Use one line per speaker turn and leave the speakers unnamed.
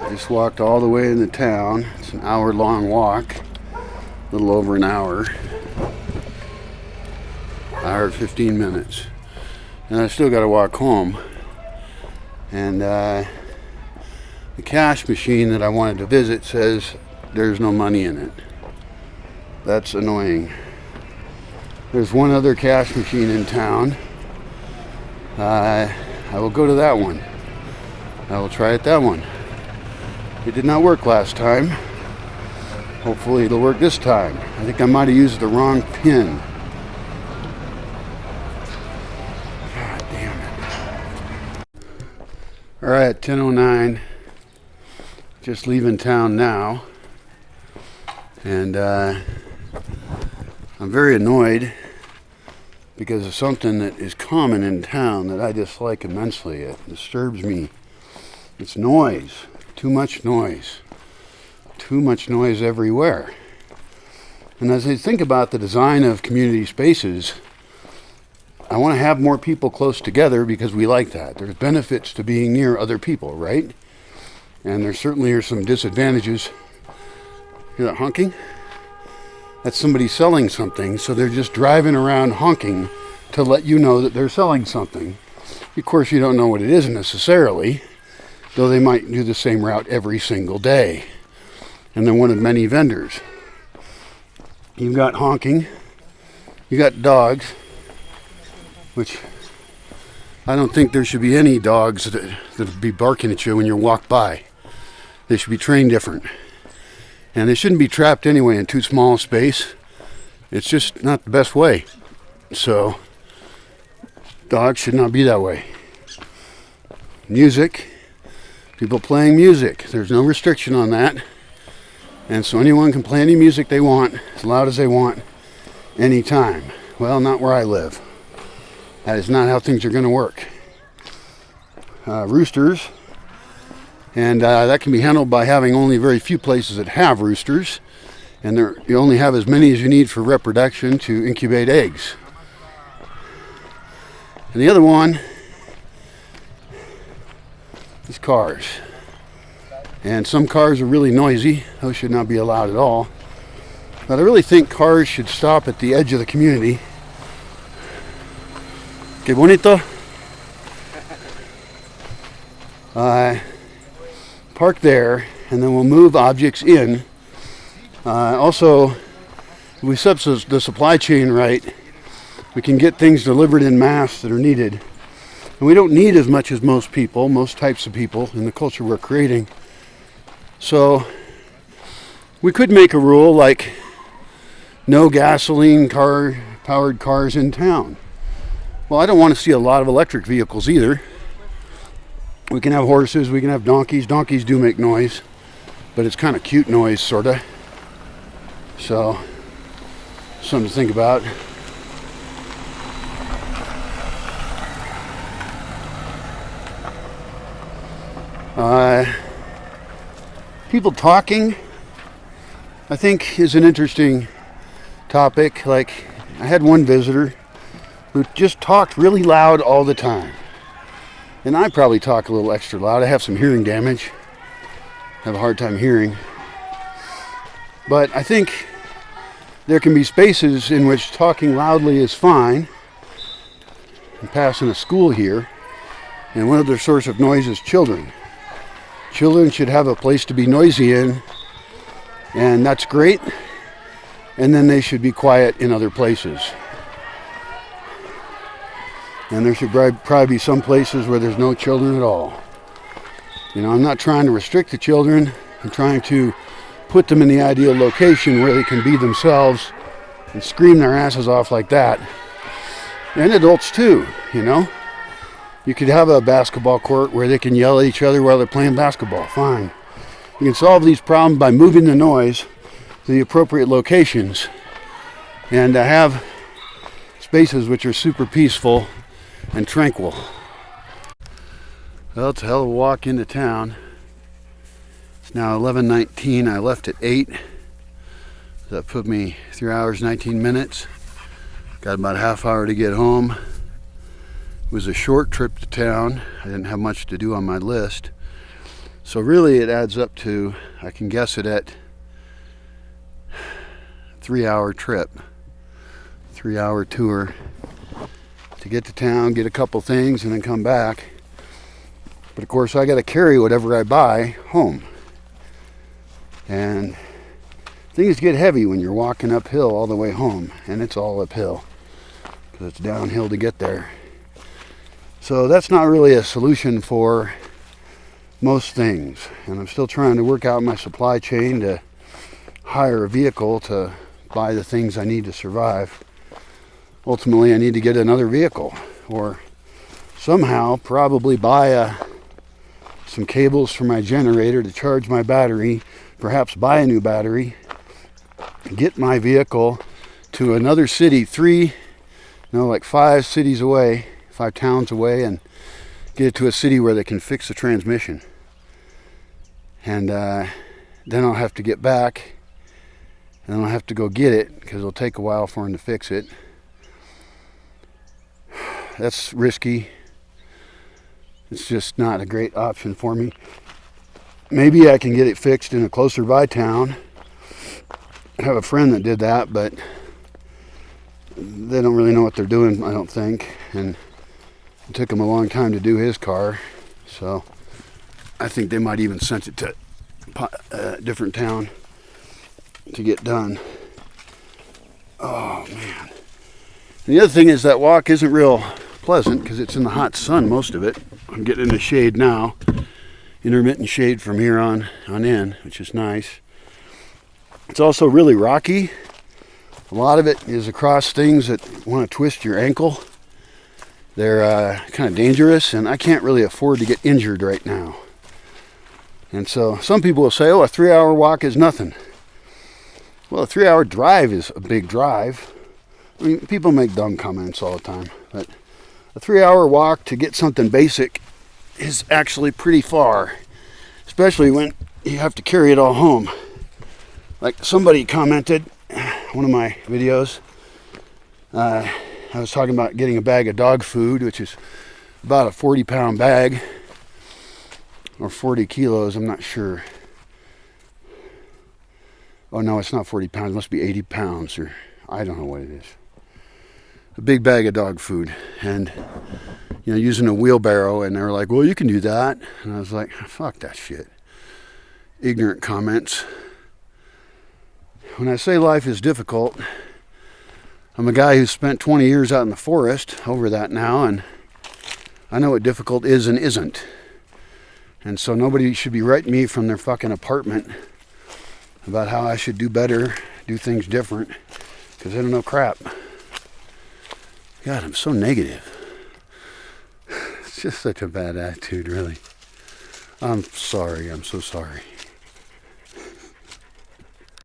Just walked all the way into town. It's an hour-long walk, a little over an hour. Hour 15 minutes. And I still got to walk home. And the cash machine that I wanted to visit says there's no money in it. That's annoying. There's one other cash machine in town. I will go to that one. I will try it that one. It did not work last time. Hopefully it'll work this time. I think I might have used the wrong pin. God damn it. Alright, 10:09. Just leaving town now. And I'm very annoyed because of something that is common in town that I dislike immensely. It disturbs me. It's noise. Too much noise. Too much noise everywhere. And as I think about the design of community spaces, I want to have more people close together because we like that. There's benefits to being near other people, right? And there certainly are some disadvantages. Hear that honking? That's somebody selling something, so they're just driving around honking to let you know that they're selling something. Of course, you don't know what it is necessarily, though they might do the same route every single day. And they're one of many vendors. You've got honking, you got dogs, which I don't think there should be any dogs that be barking at you when you walk by. They should be trained different. And they shouldn't be trapped anyway in too small a space. It's just not the best way. So, dogs should not be that way. Music. People playing music. There's no restriction on that. And so anyone can play any music they want, as loud as they want, anytime. Well, not where I live. That is not how things are going to work. Roosters. And that can be handled by having only very few places that have roosters. And you only have as many as you need for reproduction to incubate eggs. And the other one is cars. And some cars are really noisy. Those should not be allowed at all. But I really think cars should stop at the edge of the community. Que bonito. Park there, and then we'll move objects in. Also, if we set the supply chain right, we can get things delivered in mass that are needed. And we don't need as much as most people, most types of people in the culture we're creating. So we could make a rule like no gasoline powered cars in town. Well, I don't want to see a lot of electric vehicles either. We can have horses, we can have donkeys. Donkeys do make noise, but it's kind of cute noise, sort of. So, something to think about. People talking, I think, is an interesting topic. Like, I had one visitor who just talked really loud all the time. And I probably talk a little extra loud. I have some hearing damage. I have a hard time hearing. But I think there can be spaces in which talking loudly is fine. I'm passing a school here, and one of their source of noise is children. Children should have a place to be noisy in, and that's great. And then they should be quiet in other places. And there should probably be some places where there's no children at all. You know, I'm not trying to restrict the children. I'm trying to put them in the ideal location where they can be themselves and scream their asses off like that. And adults too, you know. You could have a basketball court where they can yell at each other while they're playing basketball. Fine. You can solve these problems by moving the noise to the appropriate locations and have spaces which are super peaceful and tranquil. Well, it's a hell of a walk into town. It's now 11:19. I left at 8. That put me 3 hours, 19 minutes. Got about a half hour to get home. It was a short trip to town. I didn't have much to do on my list. So really it adds up to, I can guess it at 3-hour trip, 3-hour tour to get to town, get a couple things, and then come back. But of course I got to carry whatever I buy home. And things get heavy when you're walking uphill all the way home, and it's all uphill because it's downhill to get there. So that's not really a solution for most things, and I'm still trying to work out my supply chain to hire a vehicle to buy the things I need to survive. Ultimately, I need to get another vehicle, or somehow probably buy some cables for my generator to charge my battery, perhaps buy a new battery, get my vehicle to another city, 5 cities away, 5 towns away, and get it to a city where they can fix the transmission. And then I'll have to get back, and I'll have to go get it because it'll take a while for them to fix it. That's risky. It's just not a great option for me. Maybe I can get it fixed in a closer by town. I have a friend that did that, but they don't really know what they're doing, I don't think. And it took him a long time to do his car. So I think they might even sent it to a different town to get done. Oh, man. And the other thing is that walk isn't real pleasant because it's in the hot sun, most of it. I'm getting into shade now. Intermittent shade from here on in, which is nice. It's also really rocky. A lot of it is across things that want to twist your ankle. They're kind of dangerous, and I can't really afford to get injured right now. And so some people will say, oh, a 3-hour walk is nothing. Well, a 3-hour drive is a big drive. I mean, people make dumb comments all the time, but a 3-hour walk to get something basic is actually pretty far, especially when you have to carry it all home. Like somebody commented, one of my videos, I was talking about getting a bag of dog food, which is about a 40-pound bag, or 40 kilos, I'm not sure. Oh no, it's not 40 pounds, it must be 80 pounds, or I don't know what it is. A big bag of dog food, and using a wheelbarrow, and they were like, well, you can do that. And I was like, fuck that shit. Ignorant comments. When I say life is difficult, I'm a guy who's spent 20 years out in the forest, over that now, and I know what difficult is and isn't. And so nobody should be writing me from their fucking apartment about how I should do better, do things different, because they don't know crap. God, I'm so negative. It's just such a bad attitude, really. I'm sorry. I'm so sorry.